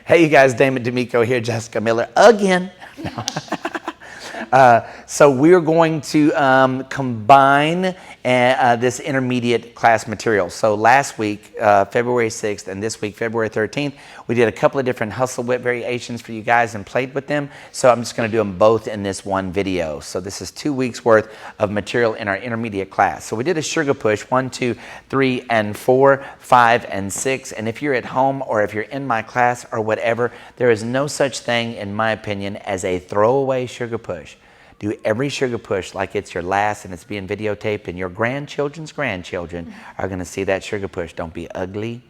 Hey, you guys, Damon D'Amico here, Jessica Miller again. So we're going to combine this intermediate class material. So last week, February 6th, and this week, February 13th, we did a couple of different hustle whip variations for you guys and played with them. So I'm just going to do them both in this one video. So this is 2 weeks worth of material in our intermediate class. So we did a sugar push, 1, 2, 3, and 4, 5, and 6. And if you're at home or if you're in my class or whatever, there is no such thing, in my opinion, as a throwaway sugar push. Do every sugar push like it's your last and it's being videotaped, and your grandchildren's grandchildren are going to see that sugar push. Don't be ugly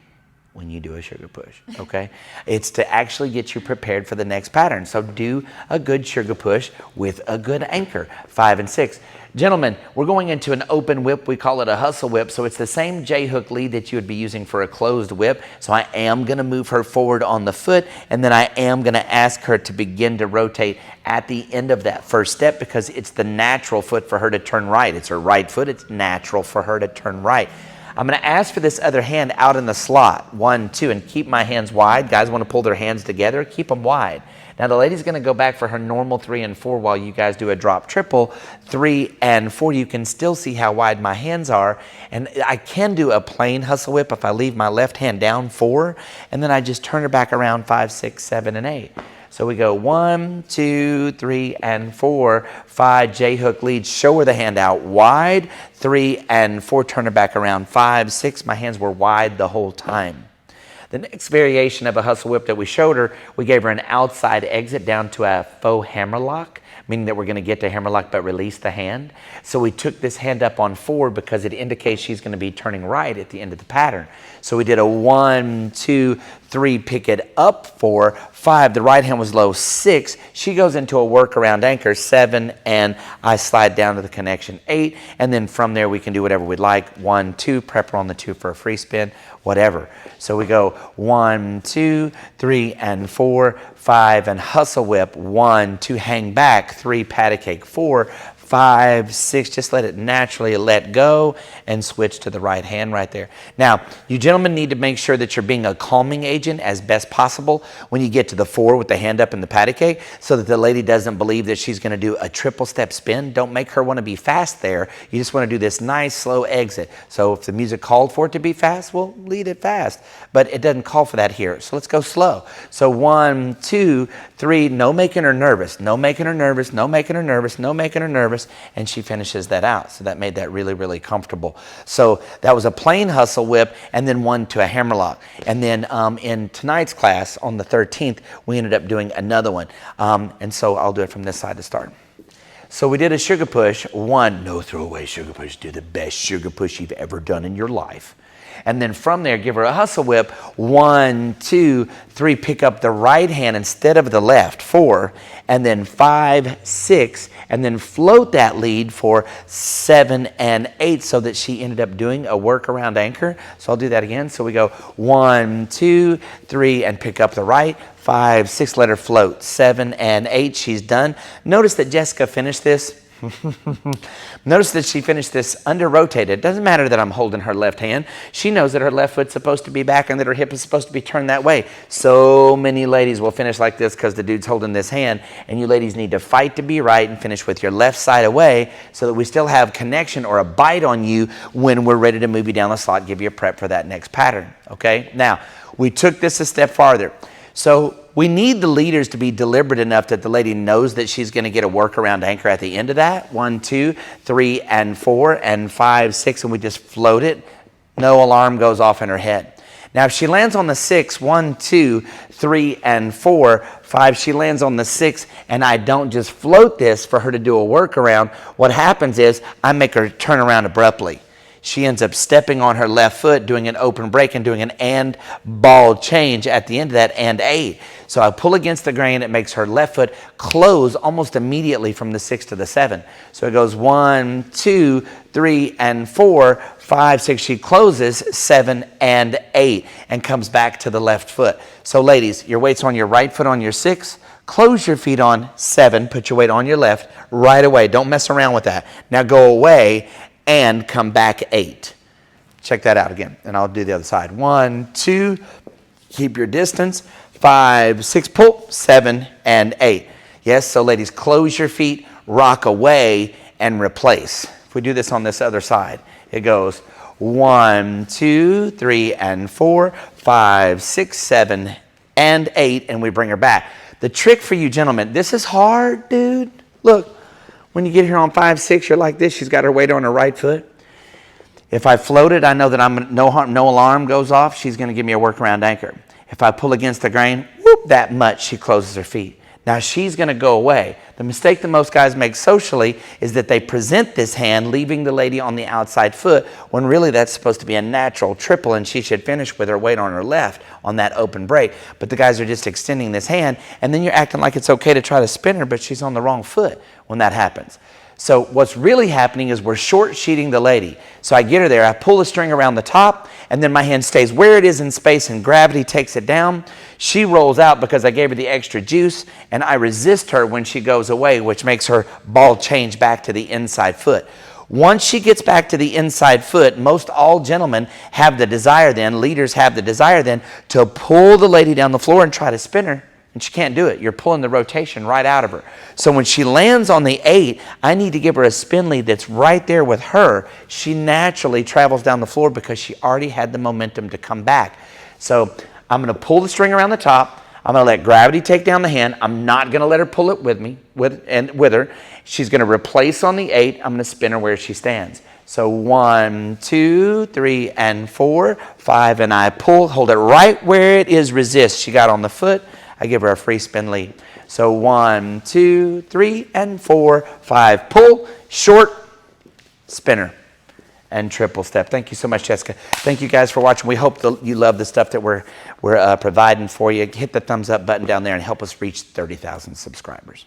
when you do a sugar push, okay? It's to actually get you prepared for the next pattern. So do a good sugar push with a good anchor, 5 and 6. Gentlemen, we're going into an open whip. We call it a hustle whip. So it's the same J-hook lead that you would be using for a closed whip. So I am going to move her forward on the foot, and then I am going to ask her to begin to rotate at the end of that first step, because it's the natural foot for her to turn right. It's her right foot. It's natural for her to turn right. I'm going to ask for this other hand out in the slot, 1, 2, and keep my hands wide. Guys want to pull their hands together, keep them wide. Now the lady's going to go back for her normal 3 and 4 while you guys do a drop triple, 3 and 4. You can still see how wide my hands are. And I can do a plain hustle whip if I leave my left hand down, 4, and then I just turn her back around, 5, 6, 7, and 8. So we go 1, 2, 3, and 4, 5, J-hook lead, show her the hand out wide, 3 and 4, turn her back around, 5, 6, my hands were wide the whole time. The next variation of a hustle whip that we showed her, we gave her an outside exit down to a faux hammerlock, meaning that we're going to get to hammerlock but release the hand. So we took this hand up on 4 because it indicates she's going to be turning right at the end of the pattern. So we did a 1, 2, 3, pick it up, 4, 5, the right hand was low, 6, she goes into a workaround anchor, 7, and I slide down to the connection, 8, and then from there we can do whatever we'd like, 1, 2, prep her on the 2 for a free spin, whatever. So we go 1, 2, 3, and 4, 5, and hustle whip, 1, 2, hang back, 3, patty cake, 4, 5, 6, just let it naturally let go and switch to the right hand right there. Now, you gentlemen need to make sure that you're being a calming agent as best possible when you get to the 4 with the hand up in the patty cake, so that the lady doesn't believe that she's going to do a triple step spin. Don't make her want to be fast there. You just want to do this nice slow exit. So if the music called for it to be fast, we'll lead it fast. But it doesn't call for that here. So let's go slow. So 1, 2, 3, no making her nervous, no making her nervous, no making her nervous, no making her nervous. And she finishes that out. So that made that really, really comfortable. So that was a plain hustle whip, and then 1 to a hammerlock. And then in tonight's class on the 13th, we ended up doing another one. And so I'll do it from this side to start. So we did a sugar push, 1, no throwaway sugar push, do the best sugar push you've ever done in your life. And then from there, give her a hustle whip, 1, 2, 3, pick up the right hand instead of the left, 4, and then 5, 6, and then float that lead for 7 and 8, so that she ended up doing a workaround anchor. So I'll do that again. So we go 1, 2, 3, and pick up the right, 5, 6, let her float, 7 and 8, she's done. Notice that Jessica finished this. Notice that she finished this under rotated. It doesn't matter that I'm holding her left hand. She knows that her left foot's supposed to be back and that her hip is supposed to be turned that way. So many ladies will finish like this because the dude's holding this hand, and you ladies need to fight to be right and finish with your left side away so that we still have connection or a bite on you when we're ready to move you down the slot, give you a prep for that next pattern. Okay? Now, we took this a step farther. So we need the leaders to be deliberate enough that the lady knows that she's going to get a workaround anchor at the end of that. 1, 2, 3, and 4, and 5, 6, and we just float it. No alarm goes off in her head. Now, if she lands on the 6, 1, 2, 3, and 4, 5, she lands on the 6, and I don't just float this for her to do a workaround. What happens is I make her turn around abruptly. She ends up stepping on her left foot, doing an open break, and doing an and ball change at the end of that and 8. So I pull against the grain. It makes her left foot close almost immediately from the 6 to the 7. So it goes 1, 2, 3, and 4, 5, 6. She closes 7 and 8 and comes back to the left foot. So ladies, your weight's on your right foot on your 6. Close your feet on 7. Put your weight on your left right away. Don't mess around with that. Now go away and come back 8. Check that out again, and I'll do the other side. 1, 2, keep your distance. 5, 6, pull, 7, and 8. Yes, so ladies, close your feet, rock away, and replace. If we do this on this other side, it goes 1, 2, 3, and 4, 5, 6, 7, and 8, and we bring her back. The trick for you gentlemen, this is hard, dude. Look, when you get here on 5, 6, you're like this. She's got her weight on her right foot. If I float it, I know that no alarm goes off. She's going to give me a workaround anchor. If I pull against the grain, whoop, that much, she closes her feet. Now she's going to go away. The mistake that most guys make socially is that they present this hand, leaving the lady on the outside foot, when really that's supposed to be a natural triple and she should finish with her weight on her left on that open break. But the guys are just extending this hand, and then you're acting like it's okay to try to spin her, but she's on the wrong foot when that happens. So what's really happening is we're short sheeting the lady. So I get her there, I pull the string around the top, and then my hand stays where it is in space and gravity takes it down. She rolls out because I gave her the extra juice, and I resist her when she goes away, which makes her ball change back to the inside foot. Once she gets back to the inside foot, most all gentlemen have the desire then, leaders have the desire then, to pull the lady down the floor and try to spin her. And she can't do it. You're pulling the rotation right out of her. So when she lands on the 8, I need to give her a spin lead that's right there with her. She naturally travels down the floor because she already had the momentum to come back. So I'm going to pull the string around the top. I'm going to let gravity take down the hand. I'm not going to let her pull it with me, with her. She's going to replace on the 8. I'm going to spin her where she stands. So 1, 2, 3, and 4, 5, and I pull. Hold it right where it is. Resist. She got on the foot. I give her a free spin lead. So 1, 2, 3, and 4, 5. Pull, short, spinner, and triple step. Thank you so much, Jessica. Thank you guys for watching. We hope you love the stuff that we're providing for you. Hit the thumbs up button down there and help us reach 30,000 subscribers.